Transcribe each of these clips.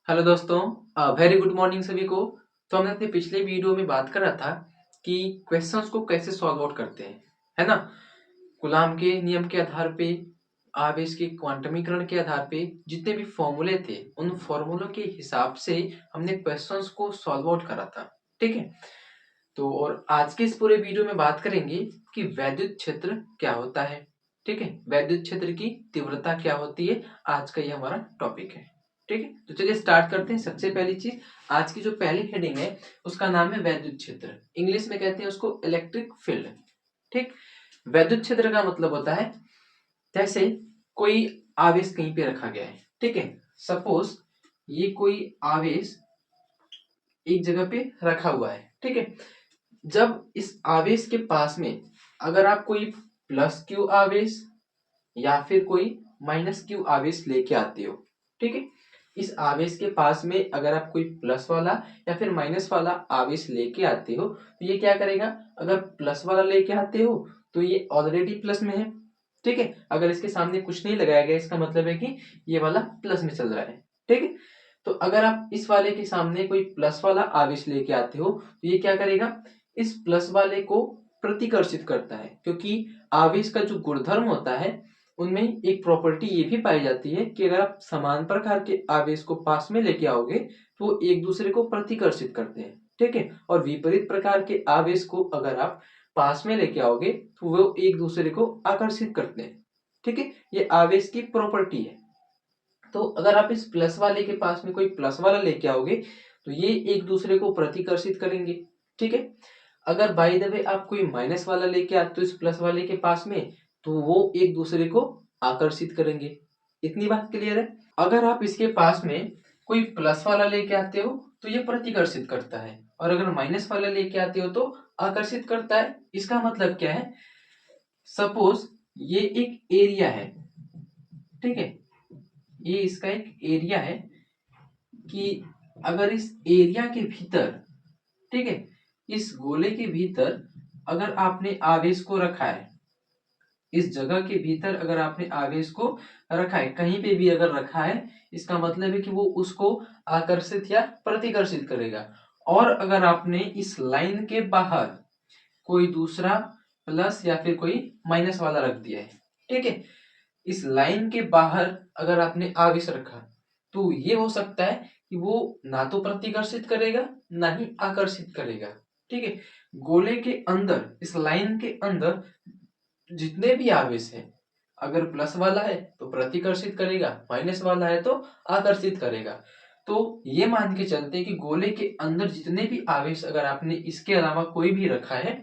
Hello दोस्तों, very good morning सभी को। तो हमने अपने पिछले वीडियो में बात कर रहा था कि क्वेश्चंस को कैसे सॉल्व आउट करते हैं, है ना। कूलॉम के नियम के आधार पे, आवेश के क्वांटमीकरण के आधार पे जितने भी फॉर्मूले थे उन फॉर्मूलों के हिसाब से हमने क्वेश्चंस को सॉल्व आउट करा था। ठीक है। तो और आज के इस पूरे वीडियो में बात करेंगे कि वैद्युत क्षेत्र क्या होता है। ठीक है, वैद्युत क्षेत्र की तीव्रता क्या होती है, आज का ये हमारा टॉपिक है। ठीक है, तो चलिए स्टार्ट करते हैं। सबसे पहली चीज, आज की जो पहली हेडिंग है उसका नाम है वैद्युत क्षेत्र। इंग्लिश में कहते हैं उसको इलेक्ट्रिक फील्ड। ठीक। वैद्युत क्षेत्र का मतलब होता है जैसे कोई आवेश कहीं पे रखा गया है। ठीक है, सपोज ये कोई आवेश एक जगह पे रखा हुआ है। ठीक है, जब इस आवेश के पास में अगर आप कोई प्लस क्यू आवेश या फिर कोई माइनस क्यू आवेश लेके आते हो। ठीक है, इस आवेश के पास में अगर आप कोई प्लस वाला या फिर माइनस वाला आवेश लेके आते हो तो ये क्या करेगा, अगर प्लस वाला लेके आते हो तो ये ऑलरेडी प्लस में है। ठीक है, अगर इसके सामने कुछ नहीं लगाया गया इसका मतलब है कि ये वाला प्लस में चल रहा है। ठीक है, तो अगर आप इस वाले के सामने कोई प्लस वाला आवेश लेके आते हो तो ये क्या करेगा, इस प्लस वाले को प्रतिकर्षित करता है, क्योंकि आवेश का जो गुणधर्म होता है उनमें एक प्रॉपर्टी ये भी पाई जाती है कि अगर आप समान प्रकार के आवेश को पास में लेके आओगे तो वो एक दूसरे को प्रतिकर्षित करते हैं। ठीक है, और विपरीत प्रकार के आवेश को अगर आप पास में लेके आओगे तो वो एक दूसरे को आकर्षित करते हैं। ठीक है, ये आवेश की प्रॉपर्टी है। तो अगर आप इस प्लस वाले के पास में कोई प्लस वाला लेके आओगे तो ये एक दूसरे को प्रतिकर्षित करेंगे। ठीक है, अगर बाय द वे आप कोई माइनस वाला लेके आते हो इस प्लस वाले के पास में तो वो एक दूसरे को आकर्षित करेंगे। इतनी बात क्लियर है। अगर आप इसके पास में कोई प्लस वाला लेके आते हो तो ये प्रतिकर्षित करता है, और अगर माइनस वाला लेके आते हो तो आकर्षित करता है। इसका मतलब क्या है, सपोज ये एक एरिया है। ठीक है, ये इसका एक एरिया है कि अगर इस एरिया के भीतर, ठीक है, इस गोले के भीतर अगर आपने आवेश को रखा है, इस जगह के भीतर अगर आपने आवेश को रखा है, कहीं पे भी अगर रखा है, इसका मतलब है कि वो उसको आकर्षित या प्रतिकर्षित करेगा। और अगर आपने इस लाइन के बाहर कोई दूसरा प्लस या फिर कोई माइनस वाला रख दिया है। ठीक है, इस लाइन के बाहर अगर आपने आवेश रखा तो ये हो सकता है कि वो ना तो प्रतिकर्षित करेगा ना ही आकर्षित करेगा। ठीक है, गोले के अंदर इस लाइन के अंदर जितने भी आवेश हैं, अगर प्लस वाला है तो प्रतिकर्षित करेगा, माइनस वाला है तो आकर्षित करेगा। तो ये मान के चलते हैं कि गोले के अंदर जितने भी आवेश अगर आपने इसके अलावा कोई भी रखा है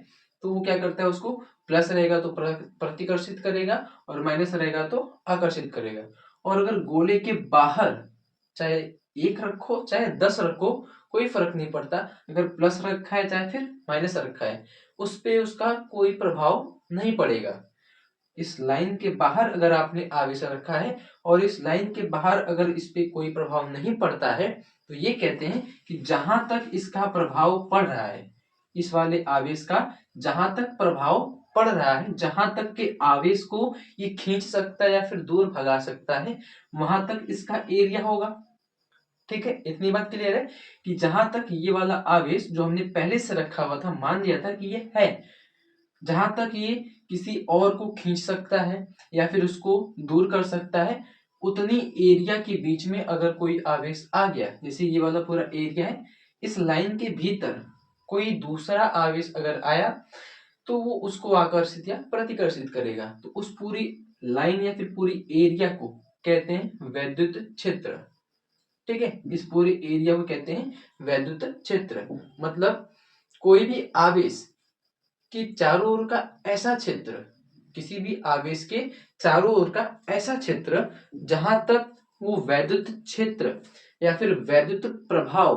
तो वो क्या करता है, उसको प्लस रहेगा तो प्रतिकर्षित करेगा और माइनस रहेगा तो आकर्षित करेगा। और अगर गोले के बाहर चाहे एक रखो चाहे 10 रखो, कोई फर्क नहीं पड़ता, अगर प्लस रखा है चाहे फिर माइनस रखा है उस पे उसका कोई प्रभाव नहीं पड़ेगा। इस लाइन के बाहर अगर आपने आवेश रखा है और इस लाइन के बाहर अगर इस पे कोई प्रभाव नहीं पड़ता है तो ये कहते हैं कि जहां तक इसका प्रभाव पड़ रहा है, इस वाले आवेश का जहां तक प्रभाव पड़ रहा है, जहां तक के आवेश को ये खींच सकता है या फिर दूर भगा सकता है, वहां तक इसका एरिया होगा। ठीक है, इतनी बात क्लियर है कि जहां तक ये वाला आवेश जो हमने पहले से रखा हुआ था, मान लिया था कि ये है, जहां तक ये किसी और को खींच सकता है या फिर उसको दूर कर सकता है, उतनी एरिया के बीच में अगर कोई आवेश आ गया, जैसे ये वाला पूरा एरिया है, इस लाइन के भीतर कोई दूसरा आवेश अगर आया तो वो उसको आकर्षित या प्रतिकर्षित करेगा। तो उस पूरी लाइन या फिर पूरी एरिया को कहते हैं वैद्युत क्षेत्र। ठीक है, इस पूरे एरिया को कहते हैं वैद्युत क्षेत्र। मतलब कोई भी आवेश कि चारों ओर का ऐसा क्षेत्र, किसी भी आवेश के चारों ओर का ऐसा क्षेत्र जहां तक वो वैद्युत क्षेत्र या फिर वैद्युत प्रभाव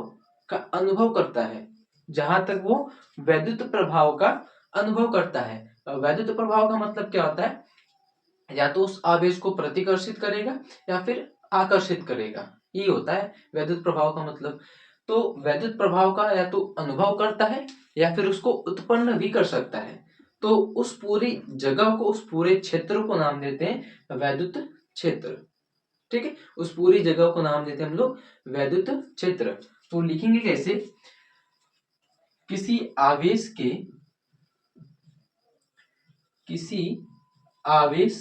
का अनुभव करता है, जहां तक वो वैद्युत प्रभाव का अनुभव करता है। वैद्युत प्रभाव का मतलब क्या होता है, या तो उस आवेश को प्रतिकर्षित करेगा या फिर आकर्षित करेगा, ये होता है वैद्युत प्रभाव का मतलब। तो वैद्युत प्रभाव का या तो अनुभव करता है या फिर उसको उत्पन्न भी कर सकता है। तो उस पूरी जगह को, उस पूरे क्षेत्र को नाम देते हैं वैद्युत क्षेत्र। ठीक है, उस पूरी जगह को नाम देते हैं हम लोग वैद्युत क्षेत्र। तो लिखेंगे कैसे, किसी आवेश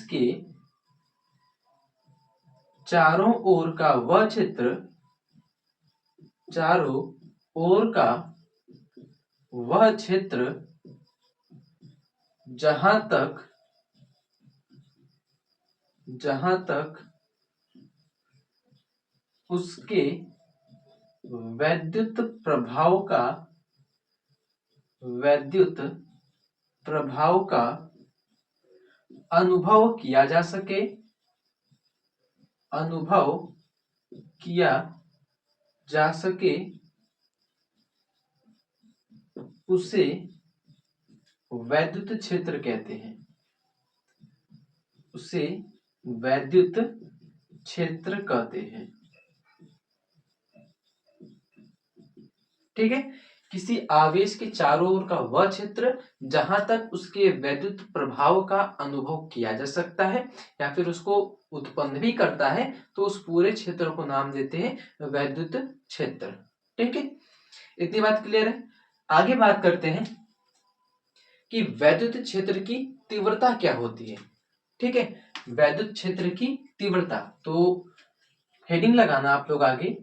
के चारों ओर का वह क्षेत्र, चारों ओर का वह क्षेत्र जहां तक उसके वैद्युत प्रभाव का अनुभव किया जा सके उसे वैद्युत क्षेत्र कहते हैं, उसे वैद्युत क्षेत्र कहते हैं। ठीक है, किसी आवेश के चारों ओर का वह क्षेत्र जहां तक उसके वैद्युत प्रभाव का अनुभव किया जा सकता है या फिर उसको उत्पन्न भी करता है, तो उस पूरे क्षेत्र को नाम देते हैं वैद्युत क्षेत्र। ठीक है, इतनी बात क्लियर है। आगे बात करते हैं कि वैद्युत क्षेत्र की तीव्रता क्या होती है। ठीक है, वैद्युत क्षेत्र की तीव्रता, तो हेडिंग लगाना आप लोग आगे,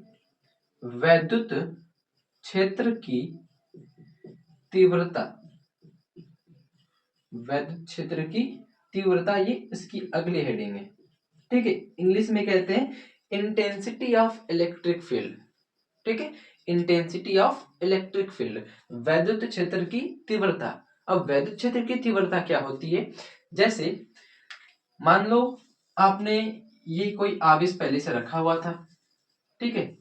वैद्युत क्षेत्र की तीव्रता, वैद्युत क्षेत्र की तीव्रता, ये इसकी अगली हेडिंग है। ठीक है, इंग्लिश में कहते हैं इंटेंसिटी ऑफ इलेक्ट्रिक फील्ड। ठीक है, इंटेंसिटी ऑफ इलेक्ट्रिक फील्ड, वैद्युत क्षेत्र की तीव्रता। अब वैद्युत क्षेत्र की तीव्रता क्या होती है, जैसे मान लो आपने ये कोई आवेश पहले से रखा हुआ था। ठीक है,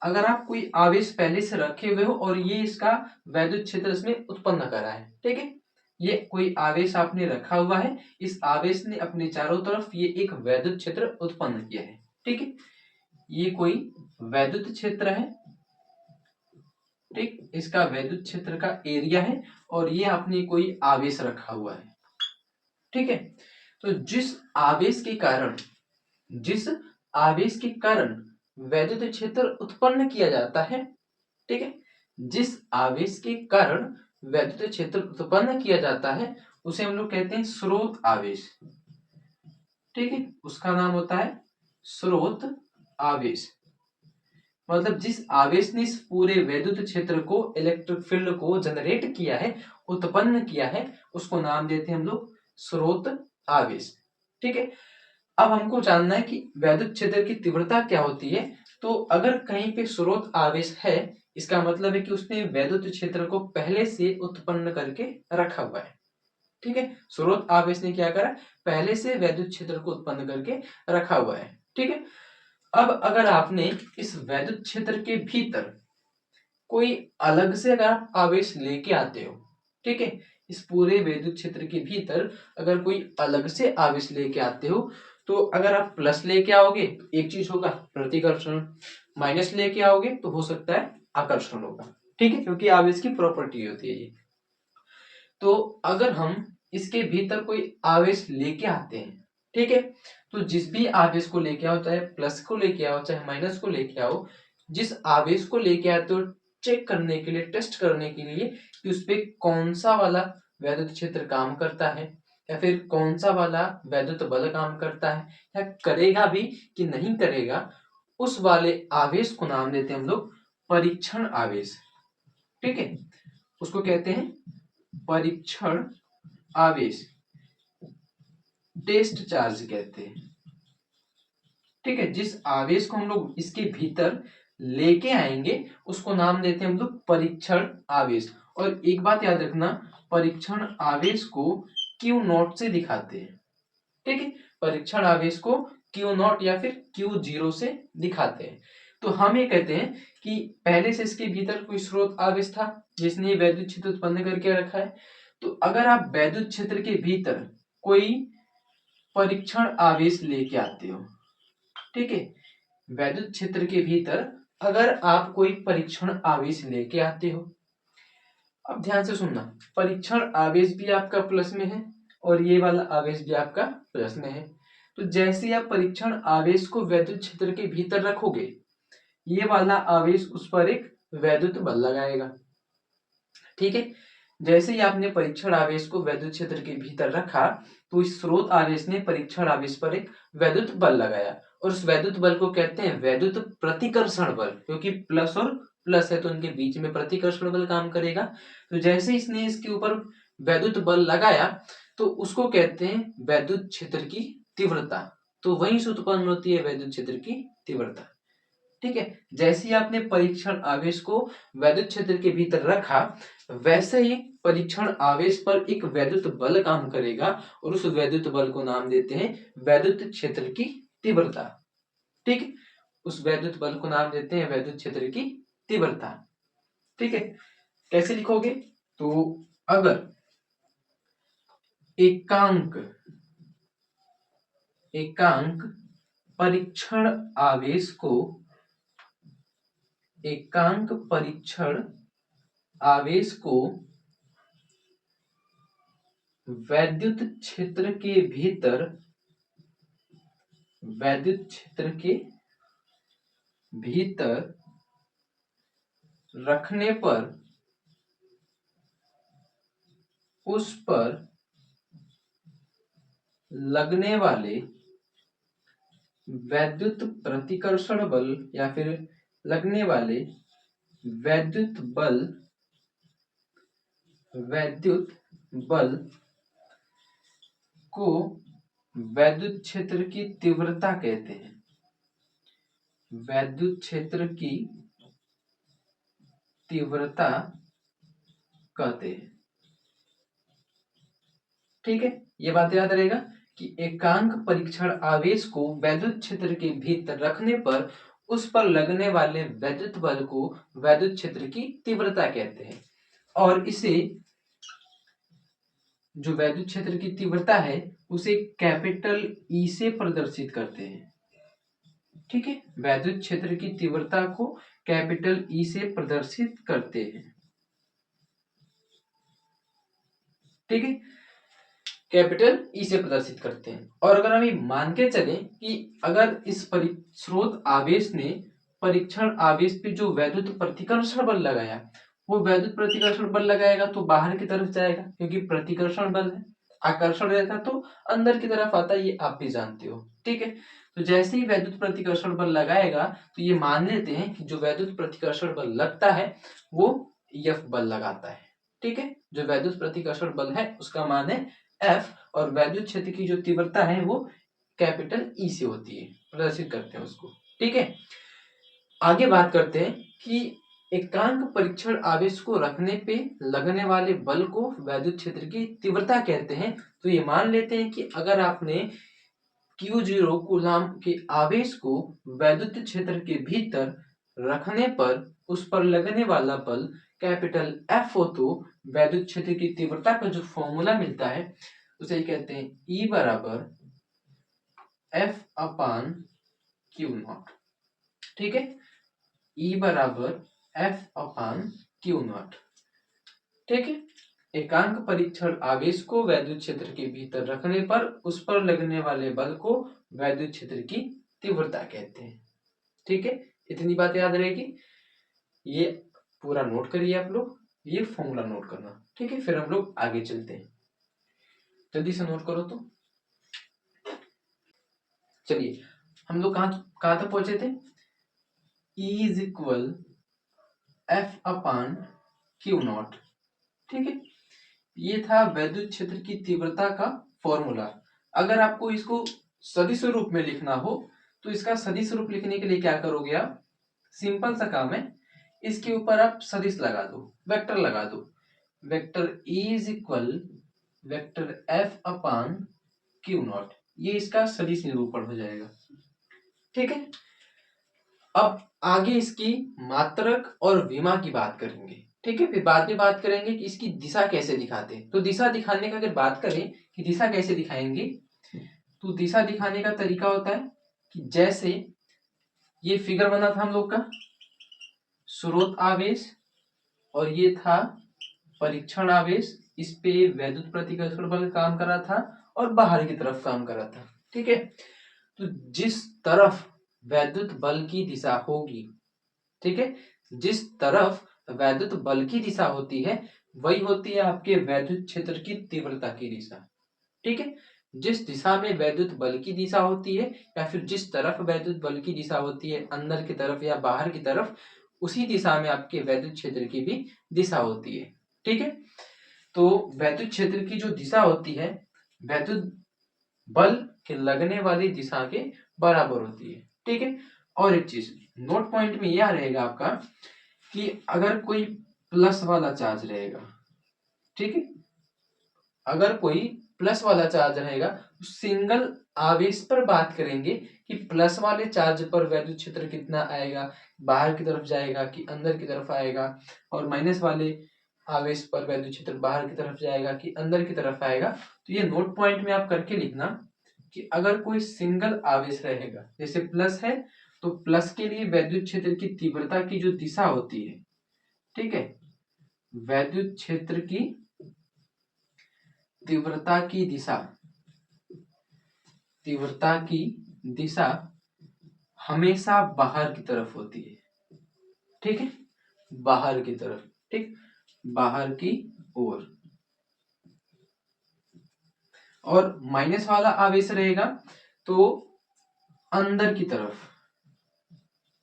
अगर आप कोई आवेश पहले से रखे हुए हो और ये इसका वैद्युत क्षेत्र इसमें उत्पन्न करा है। ठीक है, ये कोई आवेश आपने रखा हुआ है, इस आवेश ने अपने चारों तरफ ये एक वैद्युत क्षेत्र उत्पन्न किया है। ठीक है, ये कोई वैद्युत क्षेत्र है। ठीक, इसका वैद्युत क्षेत्र का एरिया है और ये आपने कोई आवेश रखा हुआ है। ठीक है, तो जिस आवेश के कारण वैद्युत क्षेत्र उत्पन्न किया जाता है। ठीक है, जिस आवेश के कारण वैद्युत क्षेत्र उत्पन्न किया जाता है उसे हम लोग कहते हैं स्रोत आवेश। ठीक है, उसका नाम होता है स्रोत आवेश। मतलब जिस आवेश ने इस पूरे वैद्युत क्षेत्र को, इलेक्ट्रिक फील्ड को जनरेट किया है, उत्पन्न किया है, उसको नाम देते हैं हम लोग स्रोत आवेश। ठीक है, अब हमको जानना है कि वैद्युत क्षेत्र की तीव्रता क्या होती है। तो अगर कहीं पे स्रोत आवेश है, इसका मतलब है कि उसने वैद्युत क्षेत्र को पहले से उत्पन्न करके रखा हुआ है। ठीक है, स्रोत आवेश ने क्या करा, पहले से वैद्युत क्षेत्र को उत्पन्न करके रखा हुआ है। ठीक है, अब अगर आपने इस वैद्युत क्षेत्र के भीतर कोई अलग से अगर आप आवेश लेके आते हो, ठीक है, इस पूरे वैद्युत क्षेत्र के भीतर अगर कोई अलग से आवेश लेके आते हो, तो अगर आप प्लस लेके आओगे तो एक चीज होगा प्रतिकर्षण, माइनस लेके आओगे तो हो सकता है आकर्षण होगा। ठीक है, क्योंकि आवेश की प्रॉपर्टी होती है ये। तो अगर हम इसके भीतर कोई आवेश लेके आते हैं, ठीक है, तो जिस भी आवेश को लेके आओ, चाहे प्लस को लेके आओ चाहे माइनस को लेके आओ, जिस आवेश को लेके आते हो चेक करने के लिए, टेस्ट करने के लिए कि उस पे कौन सा वाला वैद्युत क्षेत्र काम करता है या फिर कौन सा वाला वैद्युत बल काम करता है या करेगा भी कि नहीं करेगा, उस वाले आवेश को नाम देते हैं हम लोग परीक्षण आवेश। ठीक है, उसको कहते हैं परीक्षण आवेश, टेस्ट चार्ज कहते हैं। ठीक है, जिस आवेश को हम लोग इसके भीतर लेके आएंगे उसको नाम देते हैं हम लोग परीक्षण आवेश। और एक बात याद रखना, परीक्षण आवेश को Q0 से दिखाते हैं। ठीक है, परीक्षण आवेश को Q0 या फिर Q0 से दिखाते हैं। तो हम ये कहते हैं कि पहले से इसके भीतर कोई स्रोत आवेश था जिसने वैद्युत क्षेत्र उत्पन्न करके रखा है। तो अगर आप वैद्युत क्षेत्र के भीतर कोई परीक्षण आवेश लेके आते हो, ठीक है, वैद्युत क्षेत्र के भीतर अगर आप कोई परीक्षण आवेश लेके आते हो, अब ध्यान से सुनना, परीक्षण आवेश भी आपका प्लस में है और ये वाला आवेश भी आपका प्लस में है। तो जैसे आप परीक्षण आवेश को वैद्युत क्षेत्र के भीतर रखोगे, ये वाला आवेश उस पर एक वैद्युत बल लगाएगा। ठीक है, जैसे ही आपने परीक्षण आवेश को वैद्युत क्षेत्र के भीतर रखा तो इस स्रोत आवेश ने परीक्षण आवेश पर एक वैद्युत बल लगाया और उस वैद्युत बल को कहते हैं वैद्युत प्रतिकर्षण बल, क्योंकि प्लस और प्लस है तो उनके बीच में प्रतिकर्षण बल काम करेगा। तो जैसे इसने इसके ऊपर वैद्युत बल लगाया तो उसको कहते हैं वैद्युत क्षेत्र की तीव्रता। तो वहीं से उत्पन्न होती है वैद्युत क्षेत्र की तीव्रता। ठीक है, जैसे ही आपने परीक्षण आवेश को वैद्युत क्षेत्र के भीतर रखा वैसे ही परीक्षण आवेश पर एक वैद्युत बल काम करेगा और उस वैद्युत बल को नाम देते हैं वैद्युत क्षेत्र की तीव्रता। ठीक है, उस वैद्युत बल को नाम देते हैं वैद्युत क्षेत्र की तीव्रता। ठीक है, कैसे लिखोगे? तो अगर एकांक परीक्षण आवेश को वैद्युत क्षेत्र के भीतर रखने पर उस पर लगने वाले वैद्युत प्रतिकर्षण बल या फिर लगने वाले वैद्युत बल को वैद्युत क्षेत्र की तीव्रता कहते हैं। वैद्युत क्षेत्र की तीव्रता कहते हैं। ठीक है, ये बात याद रहेगा कि एकांक परीक्षण आवेश को वैद्युत क्षेत्र के भीतर रखने पर उस पर लगने वाले वैद्युत बल को वैद्युत क्षेत्र की तीव्रता कहते हैं और इसे जो वैद्युत क्षेत्र की तीव्रता है उसे कैपिटल ई से प्रदर्शित करते हैं। ठीक है, वैद्युत क्षेत्र की तीव्रता को कैपिटल ई से प्रदर्शित करते हैं। ठीक है, कैपिटल ई से प्रदर्शित करते हैं। और अगर हम ये मान के चलें कि अगर इस स्रोत आवेश ने परीक्षण आवेश पे जो वैद्युत प्रतिकर्षण बल लगाया वो वैद्युत प्रतिकर्षण बल लगाएगा तो बाहर की तरफ जाएगा, क्योंकि प्रतिकर्षण बल है, आकर्षण रहता तो अंदर की तरफ आता, ये आप भी जानते हो। ठीक है, तो जैसे ही वैद्युत प्रतिकर्षण बल लगाएगा तो ये मान लेते हैं कि जो वैद्युत प्रतिकर्षण बल लगता है वो F बल लगाता है। ठीक है, जो वैद्युत प्रतिकर्षण बल है उसका मान है F और वैद्युत क्षेत्र की जो तीव्रता है वो कैपिटल ई से होती है, प्रदर्शित करते हैं उसको। ठीक है, आगे बात करते हैं कि एकांक परीक्षण आवेश को रखने पे लगने वाले बल को वैद्युत क्षेत्र की तीव्रता कहते हैं। तो ये मान लेते हैं कि अगर आपने Q0 कूलाम के आवेश को वैद्युत क्षेत्र के भीतर रखने पर उस पर लगने वाला बल कैपिटल F हो तो वैद्युत क्षेत्र की तीव्रता का जो फॉर्मूला मिलता है उसे कहते हैं E बराबर F अपान Q0। ठीक है, E बराबर F अपान Q0। ठीक है, एकांक परीक्षण आवेश को वैद्युत क्षेत्र के भीतर रखने पर उस पर लगने वाले बल को वैद्युत क्षेत्र की तीव्रता कहते हैं। ठीक है, इतनी बात याद रहेगी। ये पूरा नोट करिए आप लोग, ये फॉर्मूला नोट करना। ठीक है, फिर हम लोग आगे चलते हैं, जल्दी से नोट करो। तो चलिए हम लोग कहां तक पहुंचे थे? E is equal F upon Q0। ठीक है, ये था वैद्युत क्षेत्र की तीव्रता का फॉर्मूला। अगर आपको इसको सदिश रूप में लिखना हो तो इसका सदिश रूप लिखने के लिए क्या करोगे आप? सिंपल सा काम है, इसके ऊपर आप सदिश लगा दो, वेक्टर लगा दो। Vector E is equal vector F upon Q0, ये इसका सदिश निरूपण हो जाएगा। ठीक है, अब आगे इसकी मात्रक और विमा की बात करेंगे। ठीक है, फिर बाद में बात करेंगे कि इसकी दिशा कैसे दिखाते हैं। तो दिशा दिखाने का अगर बात करें कि दिशा कैसे दिखाएंगे, तो दिशा दिखाने का तरीका होता है कि जैसे ये फिगर बना था हम लोग का, स्रोत आवेश और ये था परीक्षण आवेश, इस पे वैद्युत प्रतिकर्षण बल काम कर रहा था और बाहर की तरफ काम कर रहा था। ठीक है। तो जिस तरफ वैद्युत बल की दिशा होगी, ठीक है, जिस तरफ वैद्युत बल की दिशा होती है वही होती है आपके वैद्युत क्षेत्र की तीव्रता की दिशा। ठीक है, जिस दिशा में वैद्युत बल की दिशा होती है या फिर जिस तरफ वैद्युत बल की दिशा होती है, अंदर की तरफ या बाहर की तरफ, उसी दिशा में आपके वैद्युत क्षेत्र की भी दिशा होती है। ठीक है, तो वैद्युत क्षेत्र की जो दिशा होती है वैद्युत बल के लगने वाली दिशा के बराबर होती है। ठीक है, और एक चीज नोट पॉइंट में यह रहेगा आपका कि अगर कोई प्लस वाला चार्ज रहेगा, ठीक है, अगर कोई प्लस वाला चार्ज रहेगा तो सिंगल आवेश पर बात करेंगे कि प्लस वाले चार्ज पर वैद्युत क्षेत्र कितना आएगा, बाहर की तरफ जाएगा कि अंदर की तरफ आएगा, और माइनस वाले आवेश पर वैद्युत क्षेत्र बाहर की तरफ जाएगा कि अंदर की तरफ आएगा। तो ये नोट पॉइंट में आप करके लिखना कि अगर कोई सिंगल आवेश रहेगा जैसे प्लस है तो प्लस के लिए वैद्युत क्षेत्र की तीव्रता की जो दिशा होती है, ठीक है, वैद्युत क्षेत्र की तीव्रता की दिशा, तीव्रता की दिशा हमेशा बाहर की तरफ होती है। ठीक है, बाहर की तरफ, ठीक, बाहर की ओर। और माइनस वाला आवेश रहेगा तो अंदर की तरफ,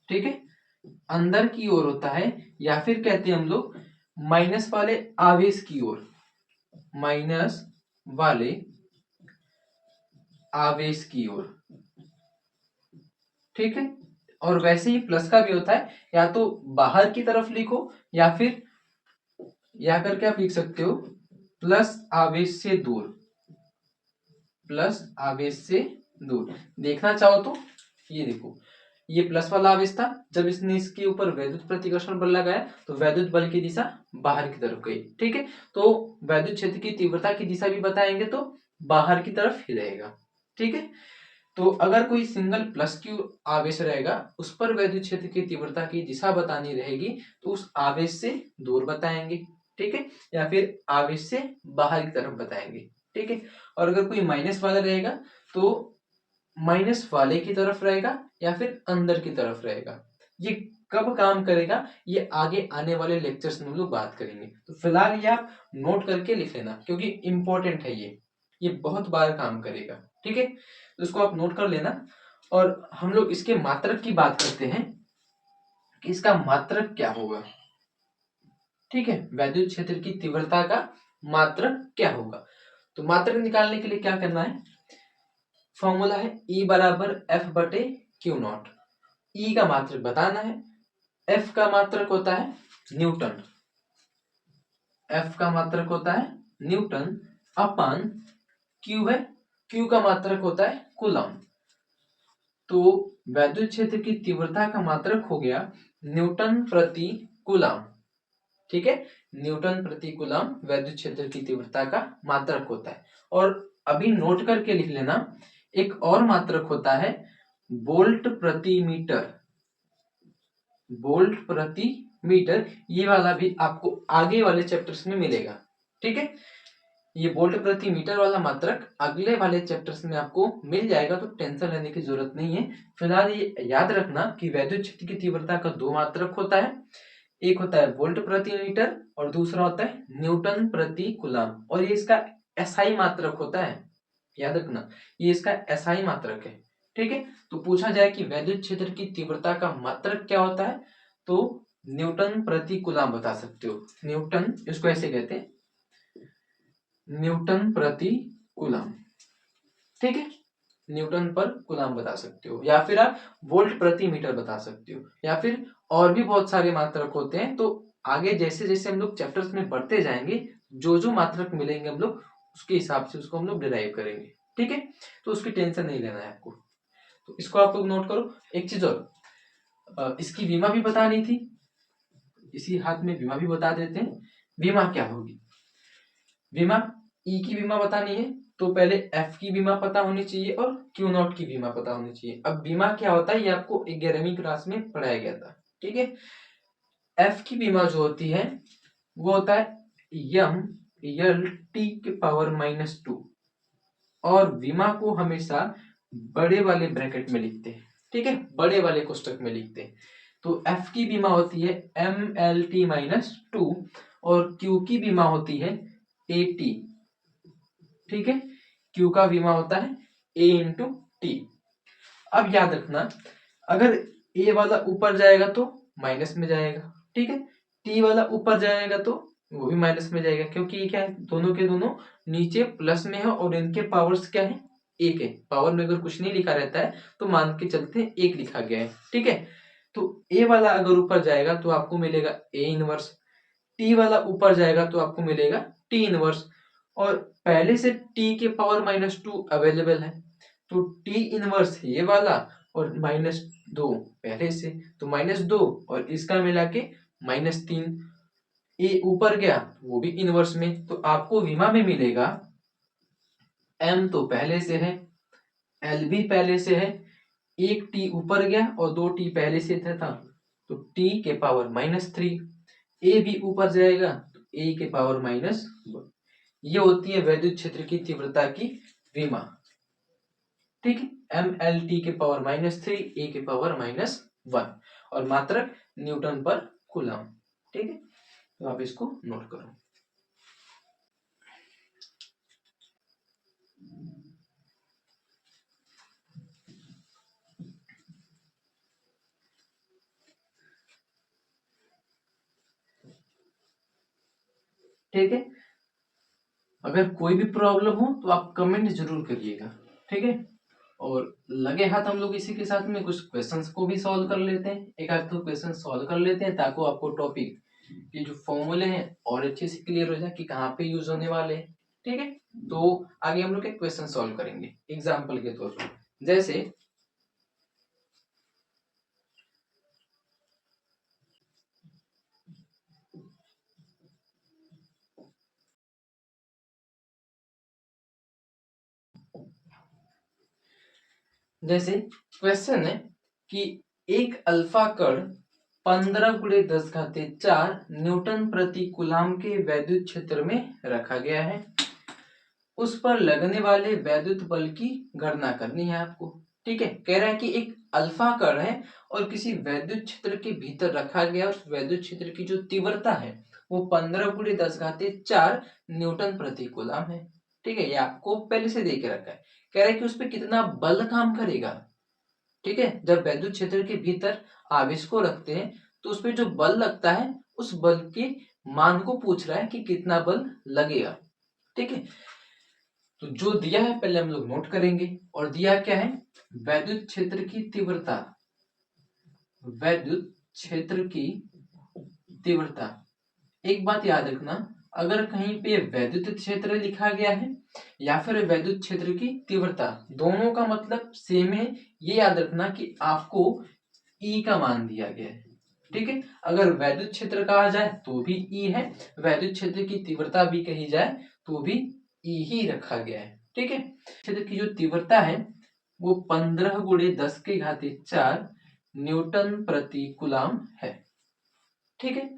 ठीक है, अंदर की ओर होता है, या फिर कहते हैं हम लोग माइनस वाले आवेश की ओर, माइनस वाले आवेश की ओर। ठीक है, और वैसे ही प्लस का भी होता है, या तो बाहर की तरफ लिखो या फिर या करके आप लिख सकते हो प्लस आवेश से दूर, प्लस आवेश से दूर। देखना चाहो तो ये देखो, ये प्लस वाला आवेश था, जब इसने इसके ऊपर वैद्युत प्रतिकर्षण बल लगाया तो वैद्युत बल की दिशा बाहर की तरफ गई। ठीक है, तो वैद्युत क्षेत्र की तीव्रता की दिशा भी बताएंगे तो बाहर की तरफ ही रहेगा। ठीक है, तो अगर कोई सिंगल प्लस क्यू आवेश रहेगा उस पर वैद्युत क्षेत्र की तीव्रता की दिशा बतानी रहेगी तो उस आवेश से दूर बताएंगे। ठीक है, या फिर आवेश से बाहर की तरफ बताएंगे। ठीक है, और अगर कोई माइनस वाला रहेगा तो माइनस वाले की तरफ रहेगा या फिर अंदर की तरफ रहेगा। ये कब काम करेगा ये आगे आने वाले लेक्चर्स में हम लोग बात करेंगे। तो फिलहाल ये आप नोट करके लिख लेना क्योंकि इंपॉर्टेंट है ये बहुत बार काम करेगा। ठीक है, तो इसको आप नोट कर लेना। और हम लोग इसके मात्रक की बात करते हैं कि इसका मात्रक क्या होगा। ठीक है, वैद्युत क्षेत्र की तीव्रता का मात्रक क्या होगा। तो मात्रक निकालने के लिए क्या करना है, फॉर्मूला है E बराबर F बटे क्यू नॉट। E का मात्रक बताना है, F का मात्रक होता है न्यूटन, F का मात्रक होता है न्यूटन अपान Q है, Q का मात्रक होता है कूलम। तो वैद्युत क्षेत्र की तीव्रता का मात्रक हो गया न्यूटन प्रति कूलम। ठीक है, न्यूटन प्रति कूलम वैद्युत क्षेत्र की तीव्रता का मात्रक होता है। और अभी नोट करके लिख लेना, एक और मात्रक होता है वोल्ट प्रति मीटर, वोल्ट प्रति मीटर। ये वाला भी आपको आगे वाले चैप्टर्स में मिलेगा। ठीक है, ये वोल्ट प्रति मीटर वाला मात्रक अगले वाले चैप्टर्स में आपको मिल जाएगा, तो टेंशन लेने की जरूरत नहीं है। फिलहाल ये याद रखना कि वैद्युत क्षेत्र की तीव्रता का दो मात्रक होता है, एक होता है वोल्ट प्रति मीटर और दूसरा होता है न्यूटन प्रति कूलम। और ये इसका एसआई मात्रक होता है, याद रखना ये इसका एसआई मात्रक है। ठीक है, तो पूछा जाए कि वैद्युत क्षेत्र की तीव्रता का मात्रक क्या होता है तो न्यूटन प्रति कूलम बता सकते हो। न्यूटन, इसको ऐसे कहते हैं न्यूटन प्रति कूलम। ठीक है, न्यूटन पर कूलम बता सकते हो, या फिर आप वोल्ट प्रति मीटर बता सकते हो, या फिर और भी बहुत सारे मात्रक होते हैं। तो आगे जैसे जैसे हम लोग चैप्टर्स में बढ़ते जाएंगे, जो जो मात्रक मिलेंगे हम लोग उसके हिसाब से उसको हम लोग डिराइव करेंगे। ठीक है, तो उसकी टेंशन नहीं लेना है आपको। तो इसको आप लोग नोट करो। एक चीज और, इसकी विमा भी बतानी थी, इसी हाथ में विमा भी बता देते हैं। विमा क्या होगी, विमा ई की विमा बतानी है तो पहले एफ की विमा पता होनी चाहिए और क्यू नॉट की विमा पता होनी चाहिए। अब विमा क्या होता है ये आपको 11वीं क्लास में पढ़ाया गया था। ठीक है, एफ की विमा जो होती है वो होता है यम यल टी के पावर -2, और विमा को हमेशा बड़े वाले ब्रैकेट में लिखते हैं, ठीक है, बड़े वाले कोष्टक में लिखते हैं। तो एफ की विमा होती है MLT-2 और क्यू की विमा होती है AT, ठीक है, क्यू का विमा होता है A इंटू टी। अब याद रखना, अगर ए वाला ऊपर जाएगा तो माइनस में जाएगा, ठीक है, टी वाला ऊपर जाएगा तो वो भी माइनस में जाएगा, क्योंकि ये क्या है, दोनों के दोनों नीचे प्लस में है और इनके पावर्स क्या है, एक है। पावर में अगर कुछ नहीं लिखा रहता है तो मान के चलते हैं एक लिखा गया है, ठीक है। तो ए वाला अगर ऊपर जाएगा तो आपको मिलेगा ए इनवर्स, टी वाला ऊपर जाएगा तो आपको मिलेगा टी इनवर्स, और पहले से टी के पावर -2 अवेलेबल है, तो टी इनवर्स ये वाला और -2 पहले से, तो -2 और इसका मिला के -3। ए ऊपर गया वो भी इनवर्स में, तो आपको विमा में मिलेगा एम तो पहले से है, एल भी पहले से है, एक टी ऊपर गया और 2 टी पहले से था, तो टी के पावर -3। ए भी ऊपर जाएगा तो ए के पावर -1। ये होती है वैद्युत क्षेत्र की तीव्रता की विमा, ठीक है, MLT के पावर -3, ए के पावर -1 और मात्रक न्यूटन पर कूलम, ठीक है। तो आप इसको नोट करो। ठीक है, अगर कोई भी प्रॉब्लम हो तो आप कमेंट जरूर करिएगा, ठीक है। और लगे हाथ हम लोग इसी के साथ में कुछ क्वेश्चंस को भी सॉल्व कर लेते हैं, एक आध दो क्वेश्चन सॉल्व कर लेते हैं, ताकि आपको टॉपिक के जो फॉर्मूले हैं और अच्छे से क्लियर हो जाए कि कहाँ पे यूज होने वाले हैं, ठीक है। तो आगे हम लोग एक क्वेश्चन सॉल्व करेंगे एग्जाम्पल के तौर पर। जैसे जैसे क्वेश्चन है कि एक अल्फा कण 15 × 10⁴ न्यूटन प्रति कूलाम के वैद्युत क्षेत्र में रखा गया है, उस पर लगने वाले वैद्युत बल की गणना करनी है आपको, ठीक है। कह रहा है कि एक अल्फा कण है और किसी वैद्युत क्षेत्र के भीतर रखा गया, उस वैद्युत क्षेत्र की जो तीव्रता है वो 15 × 10⁴ न्यूटन प्रति कूलाम है, ठीक है। ये आपको पहले से दे के रखा है। कह रहा है कि उस पर कितना बल काम करेगा, ठीक है। जब वैद्युत क्षेत्र के भीतर आवेश को रखते हैं तो उस पर जो बल लगता है उस बल के मान को पूछ रहा है कि कितना बल लगेगा, ठीक है। तो जो दिया है पहले हम लोग नोट करेंगे, और दिया क्या है, वैद्युत क्षेत्र की तीव्रता, वैद्युत क्षेत्र की तीव्रता। एक बात याद रखना, अगर कहीं पे वैद्युत क्षेत्र लिखा गया है या फिर वैद्युत क्षेत्र की तीव्रता, दोनों का मतलब सेम है, ये याद रखना कि आपको ई का मान दिया गया है, ठीक है। अगर वैद्युत क्षेत्र कहा जाए तो भी ई है, वैद्युत क्षेत्र की तीव्रता भी कही जाए तो भी ई ही रखा गया है, ठीक है। क्षेत्र की जो तीव्रता है वो 15 × 10⁴ न्यूटन प्रति कूलाम है, ठीक है।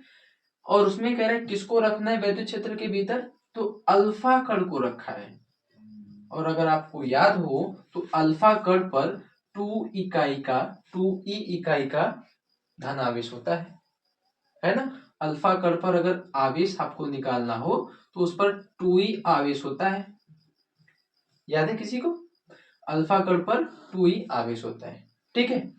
और उसमें कह रहा है किसको रखना है वैद्युत क्षेत्र के भीतर, तो अल्फा कण को रखा है। और अगर आपको याद हो तो अल्फा कण पर 2 इकाई का धन आवेश होता है ना। अल्फा कण पर अगर आवेश आपको निकालना हो तो उस पर 2 आवेश होता है, याद है किसी को, अल्फा कण पर 2 आवेश होता है, ठीक है।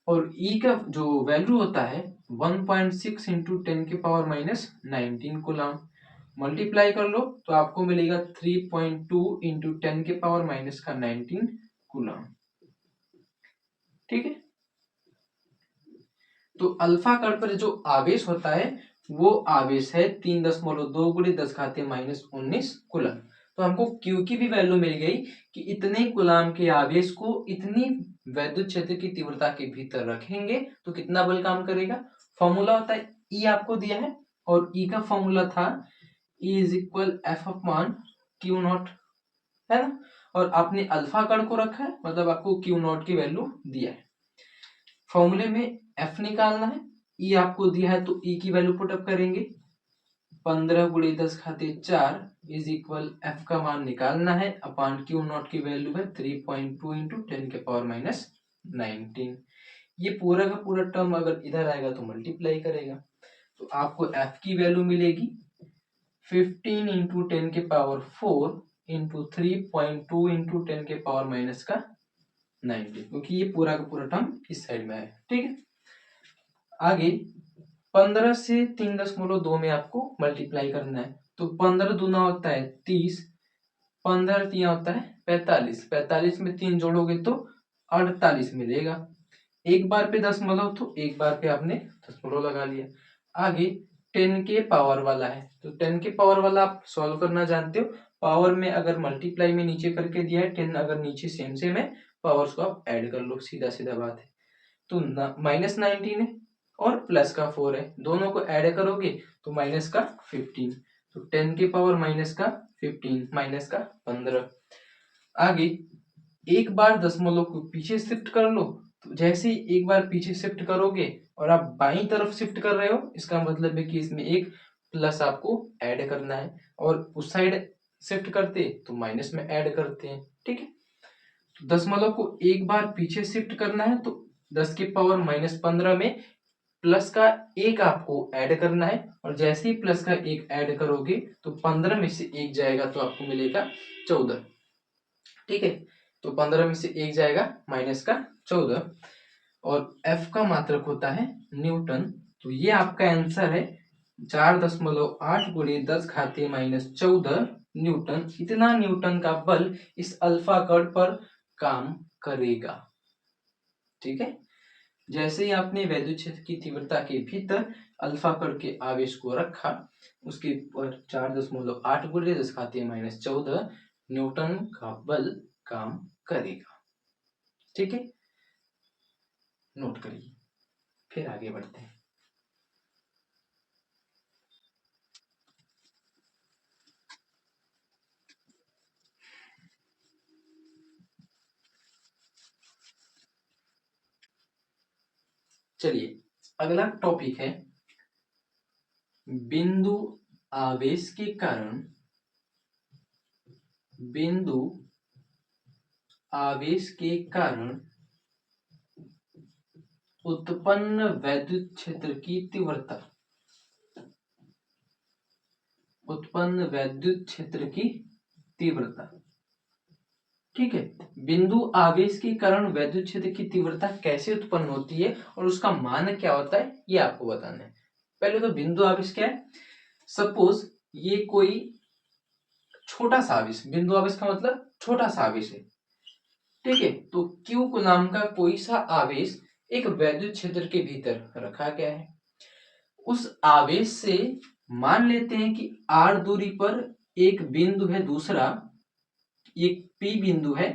और ई का जो वैल्यू होता है 1.6 × 10⁻19 कूलाम, मल्टीप्लाई कर लो तो आपको मिलेगा 3.2 × 10⁻19 कूलाम, ठीक है। तो अल्फा कण पर जो आवेश होता है वो आवेश है 3.2 × 10⁻19 कूलम। तो हमको Q की भी वैल्यू मिल गई कि इतने कूलाम के आवेश को इतनी वैद्युत क्षेत्र की तीव्रता के भीतर रखेंगे तो कितना बल काम करेगा। फॉर्मूला होता है E आपको दिया है, और E का फॉर्मूला था E = F/Q0, है ना। और आपने अल्फा कण को रखा है मतलब आपको Q0 की वैल्यू दिया है। फॉर्मूले में F निकालना है, E आपको दिया है तो E की वैल्यू पुटअप करेंगे 15 गुणे 10 घाते 4 इज इक्वल एफ का मान निकालना है अपॉन क्यू नॉट की वैल्यू है 3.2 इंटू 10 के पावर माइनस 19। ये पूरा का पूरा टर्म अगर इधर आएगा तो मल्टीप्लाई करेगा तो आपको एफ की वैल्यू मिलेगी 15 इंटू 10 के पावर 4 इंटू 3.2 इंटू 10 के पावर माइनस का 90, क्योंकि ये पूरा का पूरा टर्म इस साइड में है। ठीक है, आगे 15 से 3.2 में आपको मल्टीप्लाई करना है तो 15 दूना होता है 30, 15 तिया होता है 45, 45 में 3 जोड़ोगे तो 48 मिलेगा। एक बार पे दशमलव तो एक बार पे आपने दशमलव लगा लिया। आगे 10 के पावर वाला है तो 10 के पावर वाला आप सॉल्व करना जानते हो। पावर में अगर मल्टीप्लाई में नीचे करके दिया है 10 अगर नीचे सेम सेम है पावर्स को आप ऐड कर लो, सीधा सीधा बात है। तो -19 है और प्लस का 4 है, दोनों को ऐड करोगे तो माइनस का 15, तो 10 के पावर माइनस का 15 माइनस का 15। आगे एक बार दशमलव को पीछे शिफ्ट कर लो तो जैसे ही एक बार पीछे शिफ्ट करोगे और आप बाईं तरफ शिफ्ट कर रहे हो इसका मतलब है कि इसमें एक प्लस आपको ऐड करना है और उस साइड शिफ्ट करते तो माइनस में ऐड करते हैं। ठीक है, तो दशमलव को एक बार पीछे शिफ्ट करना है तो 10 के पावर माइनस 15 में प्लस का एक आपको ऐड करना है और जैसे ही प्लस का एक ऐड करोगे तो 15 में से एक जाएगा तो आपको मिलेगा 14। ठीक है, तो 15 में से एक जाएगा माइनस का 14 और एफ का मात्रक होता है न्यूटन। तो ये आपका आंसर है 4.8 गुणे 10 घाते माइनस 14 न्यूटन। इतना न्यूटन का बल इस अल्फा कण पर काम करेगा। ठीक है, जैसे ही आपने वैद्युत क्षेत्र की तीव्रता के भीतर अल्फा कण के आवेश को रखा उसके ऊपर 4.8 गुणे 10 घाते माइनस 14 न्यूटन का बल काम करेगा। ठीक है, नोट करिए, फिर आगे बढ़ते हैं। चलिए अगला टॉपिक है बिंदु आवेश के कारण उत्पन्न वैद्युत क्षेत्र की तीव्रता। ठीक है, बिंदु आवेश के कारण वैद्युत क्षेत्र की तीव्रता कैसे उत्पन्न होती है और उसका मान क्या होता है ये आपको बताना है। पहले तो बिंदु आवेश क्या है, सपोज ये कोई छोटा सा आवेश, बिंदु आवेश का मतलब छोटा सा आवेश है। ठीक है, तो क्यू कूलाम का कोई सा आवेश एक वैद्युत क्षेत्र के भीतर रखा गया है। उस आवेश से मान लेते हैं कि r दूरी पर एक बिंदु है, दूसरा एक P बिंदु है,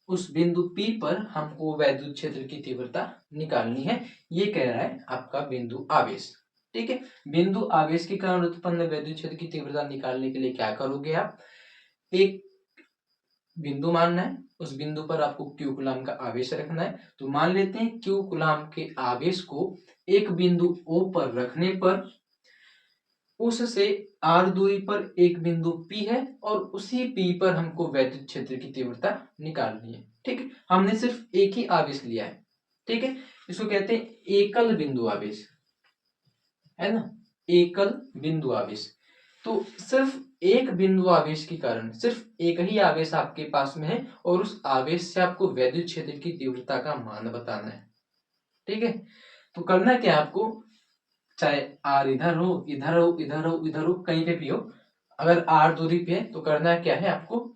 उस बिंदु P पर हमको वैद्युत क्षेत्र की तीव्रता निकालनी है। ये कह रहा है आपका बिंदु आवेश। ठीक है, बिंदु आवेश के कारण उत्पन्न वैद्युत क्षेत्र की तीव्रता निकालने के लिए क्या करोगे आप, एक बिंदु मानना है, उस बिंदु पर आपको क्यू कूलाम का आवेश रखना है। तो मान लेते हैं क्यू कूलाम के आवेश को एक बिंदु O पर रखने पर उससे r दूरी पर एक बिंदु P है और उसी P पर हमको वैद्युत क्षेत्र की तीव्रता निकालनी है। ठीक है, हमने सिर्फ एक ही आवेश लिया है। ठीक है, इसको कहते हैं एकल बिंदु आवेश, है ना, एकल बिंदु आवेश। तो सिर्फ एक बिंदु आवेश के कारण सिर्फ एक ही आवेश आपके पास में है और उस आवेश से आपको वैद्युत क्षेत्र की तीव्रता का मान बताना है। ठीक है, तो करना क्या आपको, चाहे r इधर हो इधर हो इधर हो इधर हो कहीं पे भी हो, अगर r दूरी पे है तो करना क्या है आपको,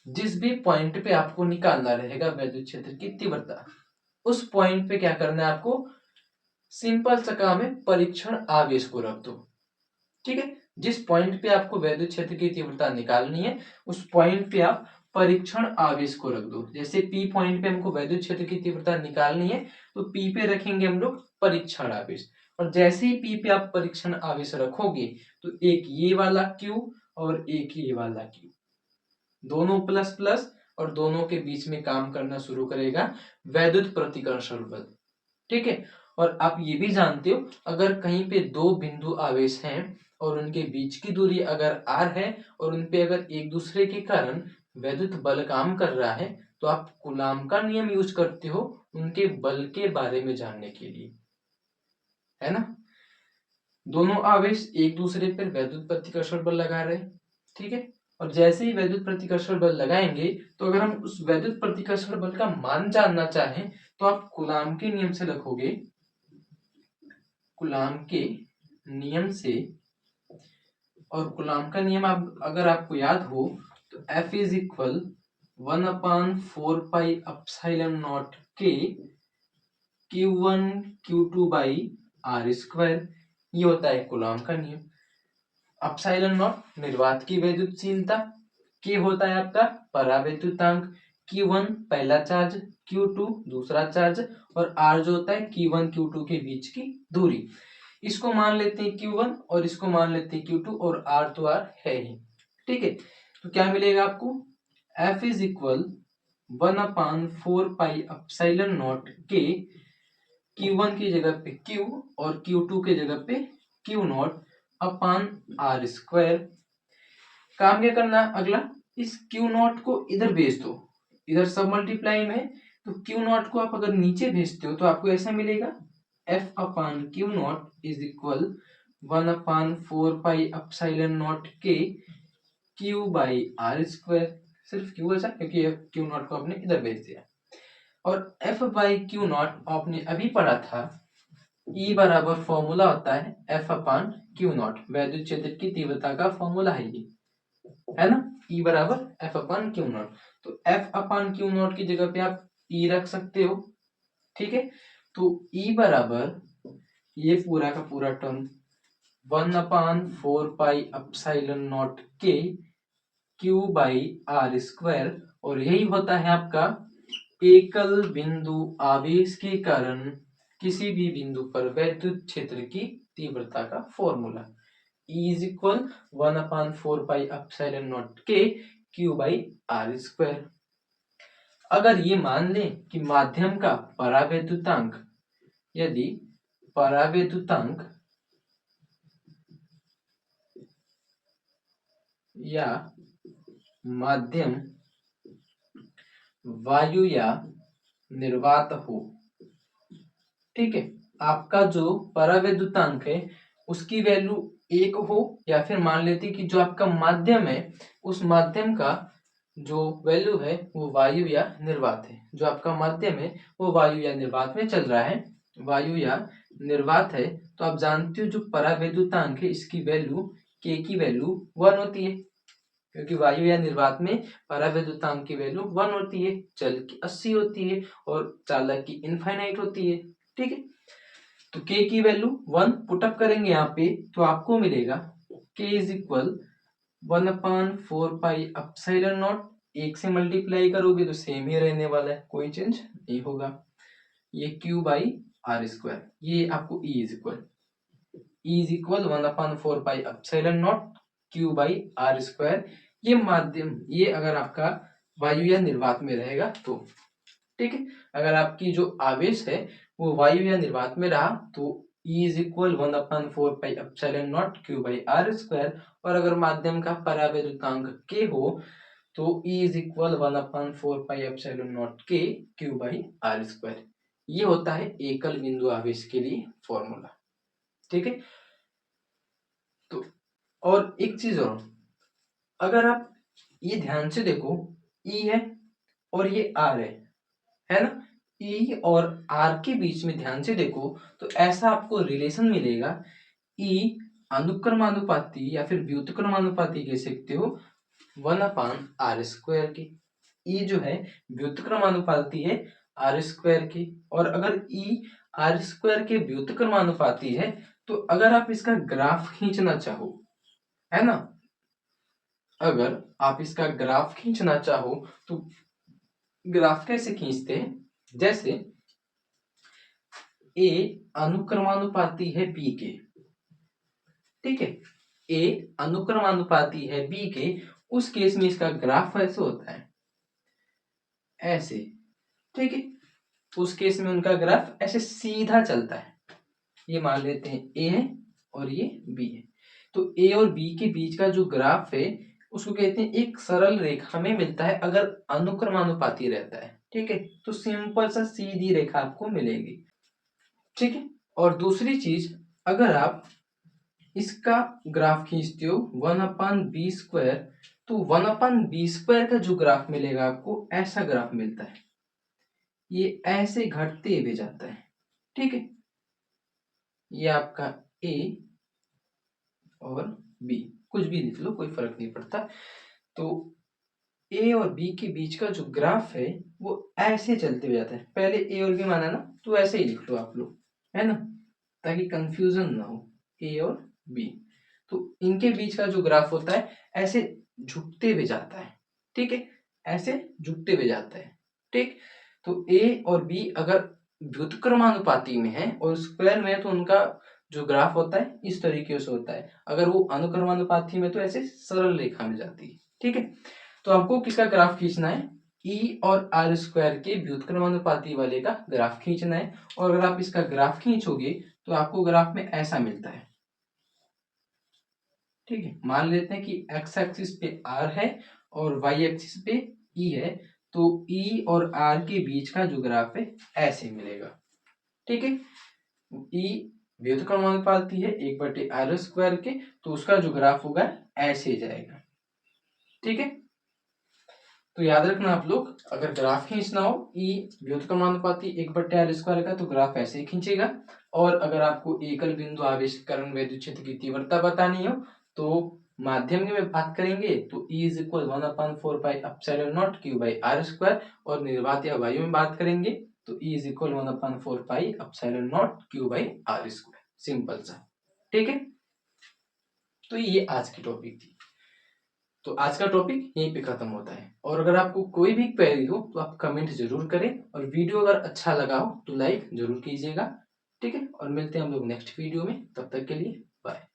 जिस भी पॉइंट पे आपको निकालना रहेगा वैद्युत क्षेत्र की तीव्रता, उस पॉइंट पे क्या करना है आपको, सिंपल सा काम है, परीक्षण आवेश को रख दो। ठीक है, जिस पॉइंट पे आपको वैद्युत क्षेत्र की तीव्रता निकालनी है उस पॉइंट पे आप परीक्षण आवेश को रख दो। जैसे P पॉइंट पे हमको वैद्युत क्षेत्र की तीव्रता निकालनी है तो P पे रखेंगे हम लोग परीक्षण आवेश, और जैसे ही P पे आप परीक्षण आवेश रखोगे तो एक ये वाला Q और एक ये वाला Q, दोनों प्लस प्लस और दोनों के बीच में काम करना शुरू करेगा वैद्युत प्रतिकर्षण बल। ठीक है, और आप ये भी जानते हो अगर कहीं पे दो बिंदु आवेश हैं और उनके बीच की दूरी अगर r है और उन पे अगर एक दूसरे के कारण वैद्युत बल काम कर रहा है तो आप कूलाम का नियम यूज करते हो उनके बल के बारे में जानने के लिए, है ना। दोनों आवेश एक दूसरे पर वैद्युत प्रतिकर्षण बल लगा रहे हैं, ठीक है। और जैसे ही वैद्युत प्रतिकर्षण बल लगाएंगे तो अगर हम उस वैद्युत प्रतिकर्षण बल का मान जानना चाहें तो आप कूलाम के नियम से लिखोगे, कूलाम के नियम से। और कूलाम का नियम अगर आपको याद हो तो F इज इक्वल 1/4πε0 के Q1 Q2 by R square, ये होता है कूलाम का नियम। एप्सिलॉन नॉट निर्वात की वैद्युतशीलता, के होता है आपका परावैद्युतांक, Q1 पहला चार्ज, Q2 दूसरा चार्ज और R जो होता है Q1 Q2 के बीच की दूरी। इसको मान लेते हैं Q1 और इसको मान लेते हैं Q2 और R तो R है ही, ठीक है। तो क्या मिलेगा आपको, F इज इक्वल 1/4πε0 के Q1 की जगह पे Q और Q2 की जगह पे Q0 अपान R स्क्वायर। काम क्या करना अगला, इस Q0 को इधर भेज दो, इधर सब मल्टीप्लाई में, तो Q0 को आप अगर नीचे भेजते हो तो आपको ऐसा मिलेगा F upon Q0 is equal 1/4πε0 के Q बाई आर स्क्वायर। सिर्फ Q ऐसा क्योंकि Q0 को आपने इधर भेज दिया। और F बाई Q0 आपने अभी पढ़ा था, E बराबर फॉर्मूला होता है F अपान Q0, वैद्युत क्षेत्र की तीव्रता का फॉर्मूला है ये, है ना। E बराबर F अपान Q0, तो F अपान Q0 की जगह पे आप E रख सकते हो, ठीक है। तो E बराबर ये पूरा का पूरा टर्म 1/4πε0 के Q बाई आर स्क्वायर, और यही होता है आपका एकल बिंदु आवेश के कारण किसी भी बिंदु पर वैद्युत क्षेत्र की तीव्रता का फॉर्मूला। E इज इक्वल 1/4πε0 के Q बाई आर स्क्वायर। अगर ये मान लें कि माध्यम का परावैद्युतांक, यदि परावैद्युतांक या माध्यम वायु या निर्वात हो, ठीक है, आपका जो परावैद्युतांक है उसकी वैल्यू 1 हो, या फिर मान लेते कि जो आपका माध्यम है उस माध्यम का जो वैल्यू है वो वायु या निर्वात है, जो आपका माध्यम है वो वायु या निर्वात में चल रहा है, वायु या निर्वात है, तो आप जानते हो जो परावैद्युतांक है इसकी वैल्यू के की वैल्यू 1 होती है, क्योंकि वायु या निर्वात में परावैद्युतांक की वैल्यू 1 होती है, जल की 80 होती है और चालक की इनफाइनाइट होती है, ठीक है। तो k की वैल्यू 1 पुटअप करेंगे यहाँ पे तो आपको मिलेगा k इज इक्वल 1/4πε0, एक से मल्टीप्लाई करोगे तो सेम ही रहने वाला है, कोई चेंज नहीं होगा, ये q बाई आर स्क्वायर, ये आपको E is equal 1/4πε0 q by R square. ये माध्यम, ये अगर आपका वायु या निर्वात में रहेगा तो, ठीक है। अगर आपकी जो आवेश है वो वायु या निर्वात में रहा तो E is equal 1/4πε0 q by R square, और अगर माध्यम का परावैद्युतांक k हो तो E is equal 1/4πε0 k q by R square. ये होता है एकल बिंदु आवेश के लिए फॉर्मूला, ठीक है। तो और एक चीज और, अगर आप ये ध्यान से देखो, E है और ये R है ना, E और R के बीच में ध्यान से देखो तो ऐसा आपको रिलेशन मिलेगा, E अनुक्रमानुपाती या फिर व्युत्क्रमानुपाती कह सकते हो 1/r स्क्वायर की। E जो है व्युत्क्रमानुपाती है आर स्क्वायर की, और अगर E आर स्क्वायर के व्युत्क्रमानुपाती है तो अगर आप इसका ग्राफ खींचना चाहो, है ना, अगर आप इसका ग्राफ खींचना चाहो तो ग्राफ कैसे खींचते हैं, जैसे A अनुक्रमानुपाती है B के, ठीक है, A अनुक्रमानुपाती है B के, उस केस में इसका ग्राफ ऐसे होता है, ऐसे, ठीक है। उस केस में उनका ग्राफ ऐसे सीधा चलता है, ये मान लेते हैं A है और ये B है। तो ए और बी के बीच का जो ग्राफ है उसको कहते हैं एक सरल रेखा में मिलता है अगर अनुक्रमानुपाती रहता है। ठीक है, तो सिंपल सा सीधी रेखा आपको मिलेगी। ठीक है, और दूसरी चीज, अगर आप इसका ग्राफ खींचते हो 1/b², तो 1/b² का जो ग्राफ मिलेगा आपको, ऐसा ग्राफ मिलता है, ये ऐसे घटते हुए जाता है। ठीक है, ये आपका ए और बी, कुछ भी लिख लो, कोई फर्क नहीं पड़ता। तो ए और बी के बीच का जो ग्राफ है वो ऐसे चलते हुए जाता है। पहले ए और बी माना ना, तो ऐसे ही लिख लो आप लोग, है ना, ताकि कंफ्यूजन ना हो। ए और बी, तो इनके बीच का जो ग्राफ होता है ऐसे झुकते हुए जाता है। ठीक है, ऐसे झुकते हुए जाता है। ठीक, तो ए और बी अगर व्युत्क्रमानुपाती में है और स्क्वायर में है तो उनका जो ग्राफ होता है इस तरीके से होता है। अगर वो अनुक्रमानुपाती में तो ऐसे सरल रेखा में जाती है। ठीक है, तो आपको किसका ग्राफ खींचना है, ई और आर स्क्वायर के व्युत्क्रमानुपाती वाले का ग्राफ खींचना है। और अगर आप इसका ग्राफ खींचोगे तो आपको ग्राफ में ऐसा मिलता है। ठीक है, मान लेते हैं कि एक्स एक्सिस पे आर है और वाई एक्सिस पे ई है, तो ई और आर के बीच का जो ग्राफ है ऐसे मिलेगा। ठीक है, ई व्युत्क्रमानुपाती है 1/r² के, तो उसका जो ग्राफ होगा ऐसे जाएगा। ठीक है, तो याद रखना आप लोग, अगर ग्राफ खींचना हो ई व्युत्क्रमानुपाती 1/r² का, तो ग्राफ ऐसे ही खींचेगा। और अगर आपको एकल बिंदु आवेश करण वैद्युत क्षेत्र की तीव्रता बतानी हो तो माध्यम की में बात करेंगे तो E = 1/4πε0q/r²। और निर्वात या वायु में बात करेंगे तो E = 1/4πε0q/r²। सिंपल सा। ठीक है, तो ये आज की टॉपिक थी। तो आज का टॉपिक यहीं पे खत्म होता है। और अगर आपको कोई भी क्वेरी हो तो आप कमेंट जरूर करें, और वीडियो अगर अच्छा लगा हो तो लाइक जरूर कीजिएगा। ठीक है, और मिलते हैं हम लोग नेक्स्ट वीडियो में, तब तक के लिए बाय।